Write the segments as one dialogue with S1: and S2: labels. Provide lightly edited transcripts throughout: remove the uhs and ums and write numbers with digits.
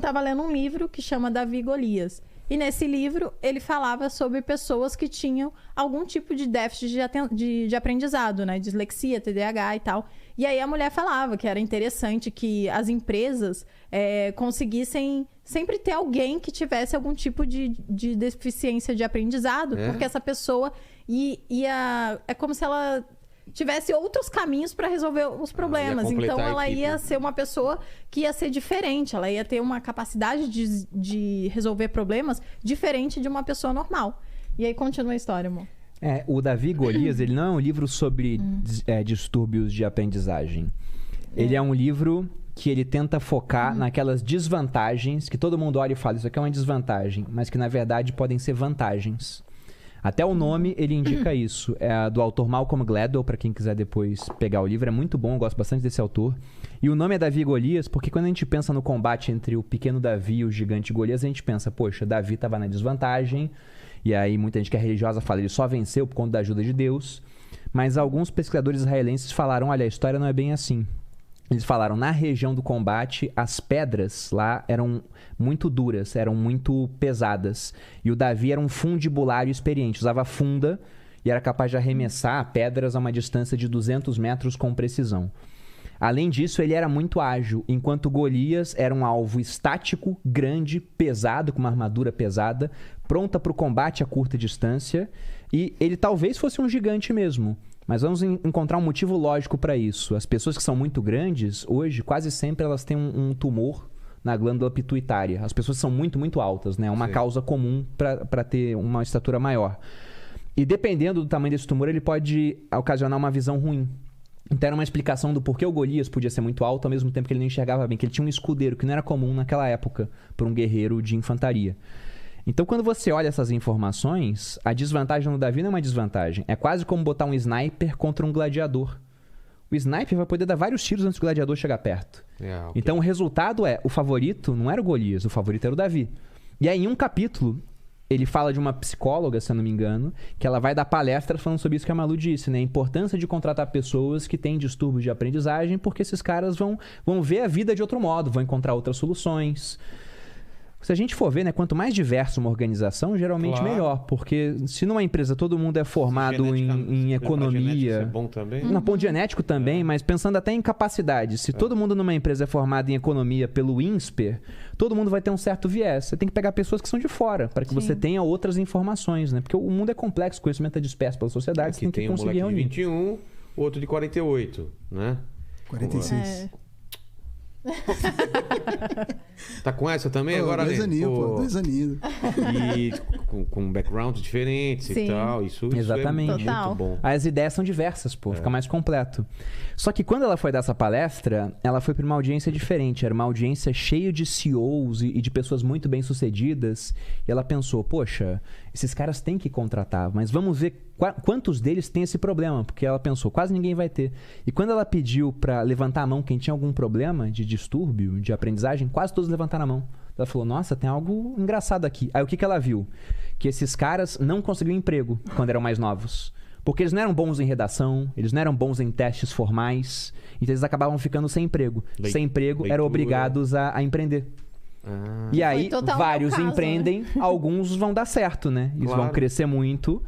S1: estava lendo um livro que chama Davi e Golias. E nesse livro, ele falava sobre pessoas que tinham algum tipo de déficit de aprendizado, né? Dislexia, TDAH e tal. E aí a mulher falava que era interessante que as empresas conseguissem sempre ter alguém que tivesse algum tipo de deficiência de aprendizado, porque essa pessoa ia... É como se ela tivesse outros caminhos para resolver os problemas. Então, ela ia ser uma pessoa que ia ser diferente. Ela ia ter uma capacidade de resolver problemas diferente de uma pessoa normal. E aí, continua a história, amor.
S2: O Davi e Golias, ele não é um livro sobre distúrbios de aprendizagem. Ele é um livro que ele tenta focar naquelas desvantagens que todo mundo olha e fala, isso aqui é uma desvantagem, mas que, na verdade, podem ser vantagens. Até o nome, ele indica isso. É do autor Malcolm Gladwell, para quem quiser depois pegar o livro. É muito bom, eu gosto bastante desse autor. E o nome é Davi e Golias, porque quando a gente pensa no combate entre o pequeno Davi e o gigante Golias, a gente pensa, poxa, Davi estava na desvantagem, e aí muita gente que é religiosa fala, ele só venceu por conta da ajuda de Deus. Mas alguns pesquisadores israelenses falaram, olha, a história não é bem assim. Eles falaram, na região do combate, as pedras lá eram muito duras, eram muito pesadas. E o Davi era um fundibulário experiente, usava funda e era capaz de arremessar pedras a uma distância de 200 metros com precisão. Além disso, ele era muito ágil, enquanto Golias era um alvo estático, grande, pesado, com uma armadura pesada, pronta para o combate a curta distância. E ele talvez fosse um gigante mesmo. Mas vamos encontrar um motivo lógico para isso. As pessoas que são muito grandes, hoje, quase sempre elas têm um tumor na glândula pituitária. As pessoas são muito, muito altas, né? É uma causa comum para ter uma estatura maior. E dependendo do tamanho desse tumor, ele pode ocasionar uma visão ruim. Então era uma explicação do porquê o Golias podia ser muito alto, ao mesmo tempo que ele não enxergava bem, que ele tinha um escudeiro, que não era comum naquela época para um guerreiro de infantaria. Então, quando você olha essas informações, a desvantagem no Davi não é uma desvantagem. É quase como botar um sniper contra um gladiador. O sniper vai poder dar vários tiros antes do gladiador chegar perto. Então, o resultado o favorito não era o Golias, o favorito era o Davi. E aí, em um capítulo, ele fala de uma psicóloga, se eu não me engano, que ela vai dar palestra falando sobre isso que a Malu disse, né? A importância de contratar pessoas que têm distúrbios de aprendizagem, porque esses caras vão ver a vida de outro modo, vão encontrar outras soluções. Se a gente for ver, né, quanto mais diversa uma organização, geralmente melhor. Porque se numa empresa todo mundo é formado em economia...
S3: É bom também?
S2: No ponto genético também, mas pensando até em capacidade. Se todo mundo numa empresa é formado em economia pelo INSPER, todo mundo vai ter um certo viés. Você tem que pegar pessoas que são de fora, para que você tenha outras informações, né? Porque o mundo é complexo, o conhecimento é disperso pela sociedade, você tem que conseguir reunir.
S3: Tem um moleque de 21, outro de 48, né?
S4: 46.
S3: Tá com essa também agora, né?
S4: 2 aninhos, pô. 2 aninhos.
S3: E com backgrounds diferentes e tal. Isso
S2: exatamente.
S3: É muito bom.
S2: As ideias são diversas, pô. Fica mais completo. Só que quando ela foi dar essa palestra, ela foi para uma audiência diferente. Era uma audiência cheia de CEOs e de pessoas muito bem-sucedidas. E ela pensou, poxa, esses caras têm que contratar, mas vamos ver quantos deles têm esse problema. Porque ela pensou, quase ninguém vai ter. E quando ela pediu para levantar a mão quem tinha algum problema de distúrbio, de aprendizagem, quase todos levantaram a mão. Ela falou, nossa, tem algo engraçado aqui. Aí o que ela viu? Que esses caras não conseguiam emprego quando eram mais novos. Porque eles não eram bons em redação, eles não eram bons em testes formais, então eles acabavam ficando sem emprego. Sem emprego, eram obrigados a empreender. E aí, vários empreendem, alguns vão dar certo, né? Eles vão crescer muito.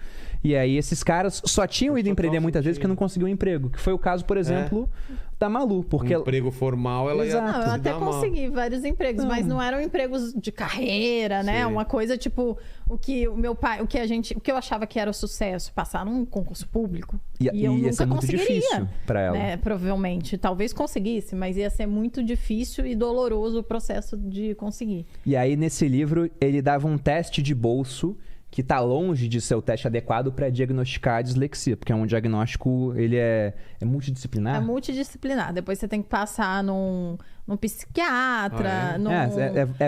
S2: E aí, esses caras só tinham ido empreender muitas vezes porque não conseguiam emprego. Que foi o caso, por exemplo, da Malu. Porque
S3: emprego formal, ela ia...
S1: Não, eu até consegui vários empregos, mas não eram empregos de carreira, né? Uma coisa tipo o que o meu pai, o que eu achava que era o sucesso, passar num concurso público.
S2: E
S1: eu
S2: ia
S1: nunca
S2: ser muito difícil para ela.
S1: Né? Provavelmente. Talvez conseguisse, mas ia ser muito difícil e doloroso o processo de conseguir.
S2: E aí, nesse livro, ele dava um teste de bolso que está longe de ser o teste adequado para diagnosticar a dislexia, porque é um diagnóstico, ele é multidisciplinar.
S1: É multidisciplinar. Depois você tem que passar num psiquiatra,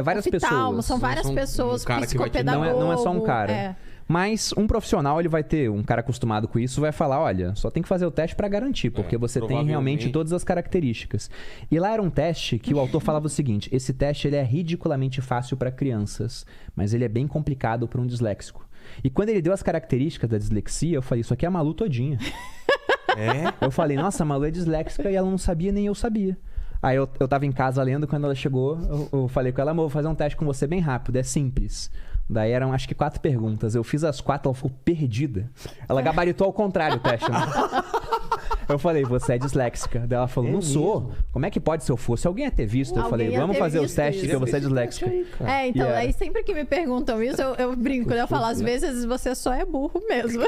S2: várias
S1: hospital,
S2: pessoas.
S1: São várias pessoas, psicopedagogo.
S2: Não é só um cara. Mas um profissional, ele vai ter, um cara acostumado com isso, vai falar, olha, só tem que fazer o teste para garantir, porque você tem realmente todas as características. E lá era um teste que o autor falava o seguinte, esse teste ele é ridiculamente fácil para crianças, mas ele é bem complicado para um disléxico. E quando ele deu as características da dislexia, eu falei, isso aqui é a Malu todinha. Eu falei, nossa, a Malu é disléxica e ela não sabia, nem eu sabia. Aí eu tava em casa lendo, quando ela chegou, eu falei com ela, amor, vou fazer um teste com você bem rápido, é simples. Daí eram acho que 4 perguntas. Eu fiz as 4, ela ficou perdida. Ela gabaritou ao contrário o teste, né? Eu falei, você é disléxica. Daí ela falou, não sou. Como é que pode se eu fosse? Alguém ia ter visto. Eu falei, vamos fazer os testes que você é disléxica.
S1: Então, aí sempre que me perguntam isso, eu brinco. Eu falo, às vezes você só é burro mesmo.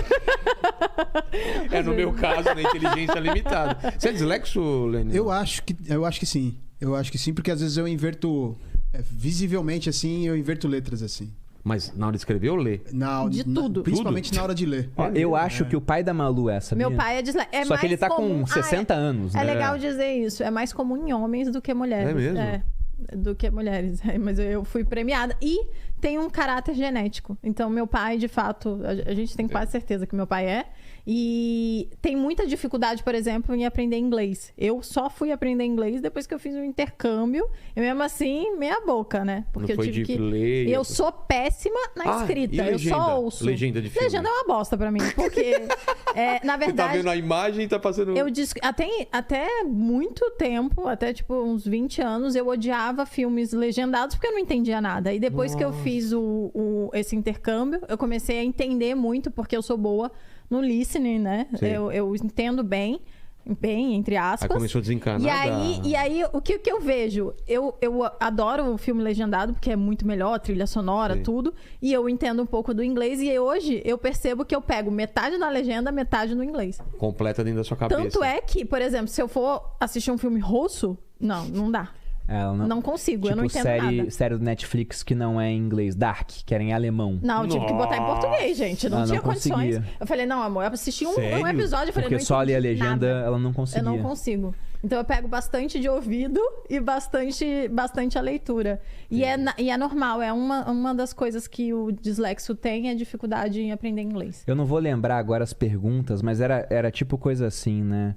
S3: No meu caso, na inteligência limitada. Você é dislexo, Lênin?
S4: Eu acho que sim. Eu acho que sim, porque às vezes eu inverto... visivelmente, assim, eu inverto letras, assim.
S3: Mas na hora de escrever ou ler?
S1: De tudo.
S4: Principalmente na hora de ler.
S2: Ó, eu acho que o pai da Malu é, sabia?
S1: Meu pai é disléxico.
S2: Só que ele tá com 60 anos, né?
S1: É legal dizer isso. É mais comum em homens do que mulheres.
S3: É mesmo?
S1: Do que mulheres. Mas eu fui premiada. E tem um caráter genético. Então, meu pai, de fato, a gente tem quase certeza que meu pai é. E tem muita dificuldade, por exemplo, em aprender inglês. Eu só fui aprender inglês depois que eu fiz um intercâmbio. E mesmo assim, meia boca, né? Porque
S3: não foi
S1: eu tive que
S3: ler,
S1: eu sou péssima na escrita.
S3: E
S1: eu só ouço.
S3: Legenda de filme.
S1: Legenda é uma bosta pra mim. Porque, na verdade...
S3: Você tá vendo a imagem e tá passando...
S1: Até muito tempo, até tipo uns 20 anos, eu odiava filmes legendados porque eu não entendia nada. E depois que eu fiz esse intercâmbio, eu comecei a entender muito, porque eu sou boa no listening, né? Eu entendo bem, entre aspas.
S3: Aí começou a desencanar.
S1: E aí o que eu vejo? Eu adoro o filme legendado, porque é muito melhor, trilha sonora, tudo. E eu entendo um pouco do inglês. E hoje eu percebo que eu pego metade na legenda, metade no inglês.
S3: Completa dentro da sua cabeça.
S1: Tanto é que, por exemplo, se eu for assistir um filme russo, não dá. Não consigo,
S2: tipo,
S1: eu não entendo nada.
S2: Série do Netflix que não é em inglês, Dark, que era em alemão.
S1: Não, eu tive que botar em português, gente. Não tinha condições.
S2: Conseguia.
S1: Eu falei, não, amor, eu assisti um episódio. Eu falei,
S2: porque
S1: não
S2: só ler a legenda,
S1: nada.
S2: ela não conseguia.
S1: Eu não consigo. Então eu pego bastante de ouvido e bastante a leitura. E é normal, é uma das coisas que o dislexo tem, é dificuldade em aprender inglês.
S2: Eu não vou lembrar agora as perguntas, mas era tipo coisa assim, né?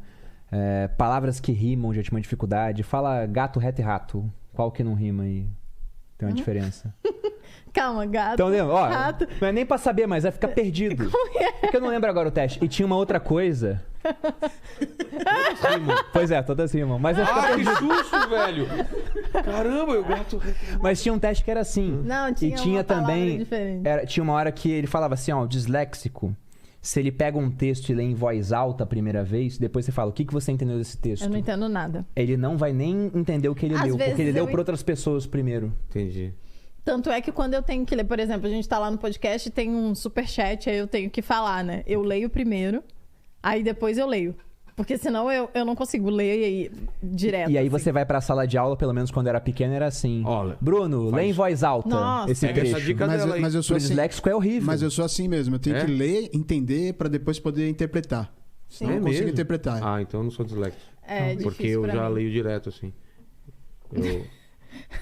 S2: Palavras que rimam já tinha uma dificuldade. Fala gato, reto e rato. Qual que não rima aí? Tem uma diferença.
S1: Calma, gato.
S2: Então lembra,
S1: rato.
S2: Não é nem pra saber, mas vai ficar perdido.
S1: Como é?
S2: Porque eu não lembro agora o teste. E tinha uma outra coisa. Pois é, todas rimam. Mas vai ficar
S3: que susto, velho! Caramba, eu gato.
S2: Mas tinha um teste que era assim.
S1: Não, tinha
S2: e tinha
S1: uma
S2: também.
S1: diferente.
S2: Tinha uma hora que ele falava assim, ó, disléxico. Se ele pega um texto e lê em voz alta a primeira vez, depois você fala, o que você entendeu desse texto?
S1: Eu não entendo nada.
S2: Ele não vai nem entender o que ele
S1: Às
S2: leu,
S1: vezes
S2: porque ele leu para outras pessoas primeiro.
S3: Entendi.
S1: Tanto é que quando eu tenho que ler, por exemplo, a gente tá lá no podcast e tem um superchat, aí eu tenho que falar, né? Eu leio primeiro, aí depois eu leio. Porque senão eu não consigo ler aí direto.
S2: E aí
S1: assim.
S2: você vai pra sala de aula, pelo menos quando era pequeno, era assim.
S3: Olha,
S2: Bruno, lê em voz alta.
S1: Nossa.
S2: Esse
S3: Pega
S2: trecho.
S3: essa dica dela aí.
S4: Mas eu sou
S2: Pro
S4: assim,
S2: disléxico é horrível.
S4: mas eu sou assim mesmo. Eu tenho que ler, entender, pra depois poder interpretar. Senão eu não consigo interpretar.
S3: Ah, então eu não sou dislexo.
S1: É difícil
S3: Porque eu
S1: pra
S3: já
S1: mim.
S3: leio direto, assim.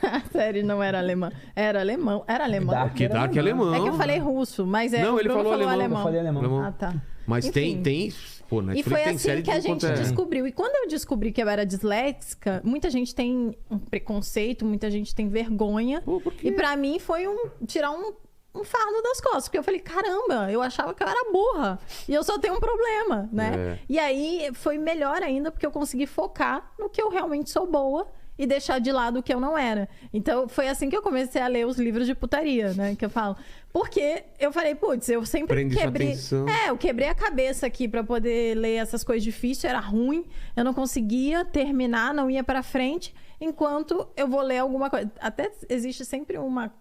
S1: A série não era alemã. Era alemão. Era alemão.
S3: Que Dark é alemão.
S1: É que eu falei russo, mas
S3: Não,
S1: o
S3: ele
S1: Bruno
S3: falou alemão.
S2: Eu falei alemão.
S1: Ah, tá.
S3: Mas
S1: Enfim.
S3: tem... Pô,
S1: E
S3: Netflix
S1: foi
S3: tem
S1: assim
S3: série
S1: que a
S3: de
S1: gente
S3: quanto é.
S1: descobriu. E quando eu descobri que eu era disléxica, muita gente tem um preconceito, muita gente tem vergonha.
S3: Pô, por quê?
S1: E pra mim foi tirar um fardo das costas. Porque eu falei, caramba, eu achava que eu era burra. E eu só tenho um problema, né?
S3: É.
S1: E aí foi melhor ainda, porque eu consegui focar no que eu realmente sou boa e deixar de lado o que eu não era. Então, foi assim que eu comecei a ler os livros de putaria, né? Que eu falo. Porque eu falei, putz, eu sempre
S3: Prende sua
S1: quebrei...
S3: atenção.
S1: Eu quebrei a cabeça aqui pra poder ler essas coisas difíceis. Era ruim. Eu não conseguia terminar, não ia pra frente. Enquanto eu vou ler alguma coisa. Até existe sempre uma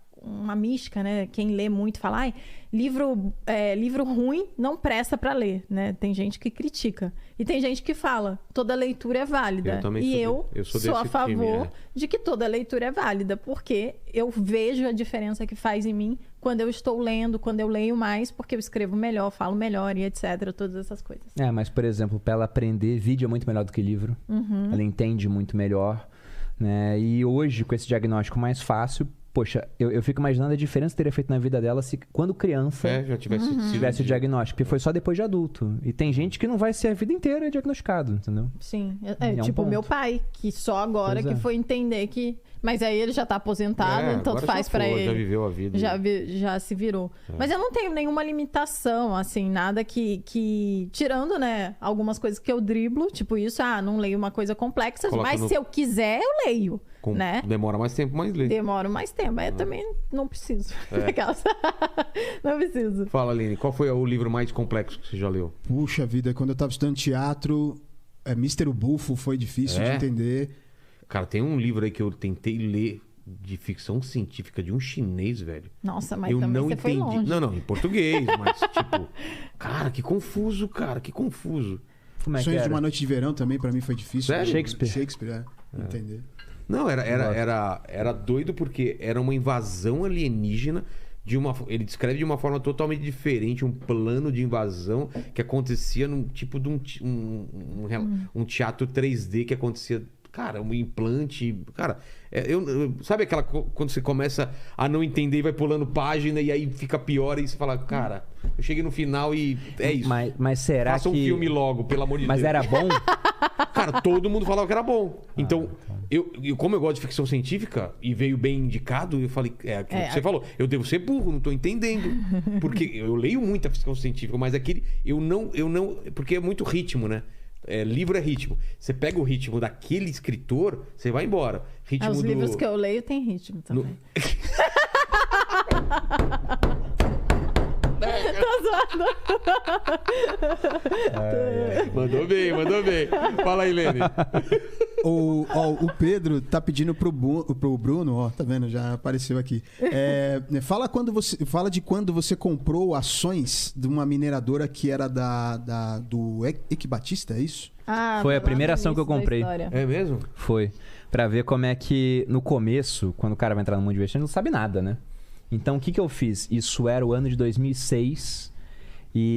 S1: mística, né? Quem lê muito fala, ai, livro ruim não presta pra ler, né? Tem gente que critica. E tem gente que fala, toda leitura é válida.
S3: Eu também
S1: e
S3: sou
S1: sou a
S3: desse
S1: favor
S3: time,
S1: de que toda leitura é válida, porque eu vejo a diferença que faz em mim quando eu estou lendo, quando eu leio mais, porque eu escrevo melhor, falo melhor e etc, todas essas coisas.
S2: Mas, por exemplo, pra ela aprender, vídeo é muito melhor do que livro. Ela entende muito melhor, né? E hoje, com esse diagnóstico mais fácil, poxa, eu fico imaginando a diferença que teria feito na vida dela se quando criança
S3: Já tivesse
S2: tivesse o diagnóstico. Porque foi só depois de adulto. E tem gente que não vai ser a vida inteira diagnosticado, entendeu?
S1: Sim.
S2: É um
S1: Tipo,
S2: ponto.
S1: meu pai, que só agora
S2: Pois
S1: que
S2: é.
S1: foi entender que... Mas aí ele já tá aposentado, tanto
S3: agora
S1: faz
S3: já
S1: pra
S3: foi,
S1: ele.
S3: Já viveu a vida.
S1: Já se virou. Mas eu não tenho nenhuma limitação, assim, nada que... Tirando, né, algumas coisas que eu driblo, tipo isso, não leio uma coisa complexa,
S3: Coloca
S1: mas
S3: no-
S1: se eu quiser, eu leio, né?
S3: Demora mais tempo, mas lê.
S1: Demoro mais tempo, aí eu também não preciso. Aquelas- não preciso.
S3: Fala, Aline, qual foi o livro mais complexo que você já leu?
S4: Puxa vida, quando eu tava estudando teatro, Mr. Bufo foi difícil de entender.
S3: Cara, tem um livro aí que eu tentei ler de ficção científica de um chinês, velho.
S1: Nossa, mas
S3: Eu
S1: também
S3: não
S1: você foi
S3: entendi.
S1: longe.
S3: Não, em português, mas tipo... Cara, que confuso, cara, que confuso.
S2: Como é que
S4: Sonhos de
S2: era?
S4: uma Noite de Verão também pra mim foi difícil.
S3: Sério?
S4: Shakespeare, entender.
S3: Não, era doido porque era uma invasão alienígena ele descreve de uma forma totalmente diferente um plano de invasão que acontecia num tipo de um teatro 3D que acontecia, cara, um implante, cara, sabe aquela quando você começa a não entender e vai pulando página e aí fica pior e você fala, cara, eu cheguei no final e é isso.
S2: Mas será
S3: Faça um
S2: que...
S3: filme logo, pelo amor de
S2: Mas
S3: Deus.
S2: era bom?
S3: Cara, todo mundo falava que era bom. Então, como eu gosto de ficção científica e veio bem indicado, eu falei, aquilo que você falou, eu devo ser burro, não tô entendendo. Porque eu leio muita ficção científica, mas aquele eu não, porque é muito ritmo, né? Livro é ritmo. Você pega o ritmo daquele escritor, você vai embora. Ritmo
S1: Os livros que eu leio tem ritmo também. Tô zoando.
S3: Mandou bem. Fala aí, Lene.
S4: O Pedro tá pedindo pro Bruno, ó, tá vendo? Já apareceu aqui. Fala de quando você comprou ações de uma mineradora que era do Eike Batista, é isso?
S2: Foi a primeira ação que eu comprei.
S3: É mesmo?
S2: Foi. Pra ver como é que, no começo, quando o cara vai entrar no mundo de investimento, ele não sabe nada, né? Então, o que eu fiz? Isso era o ano de 2006 e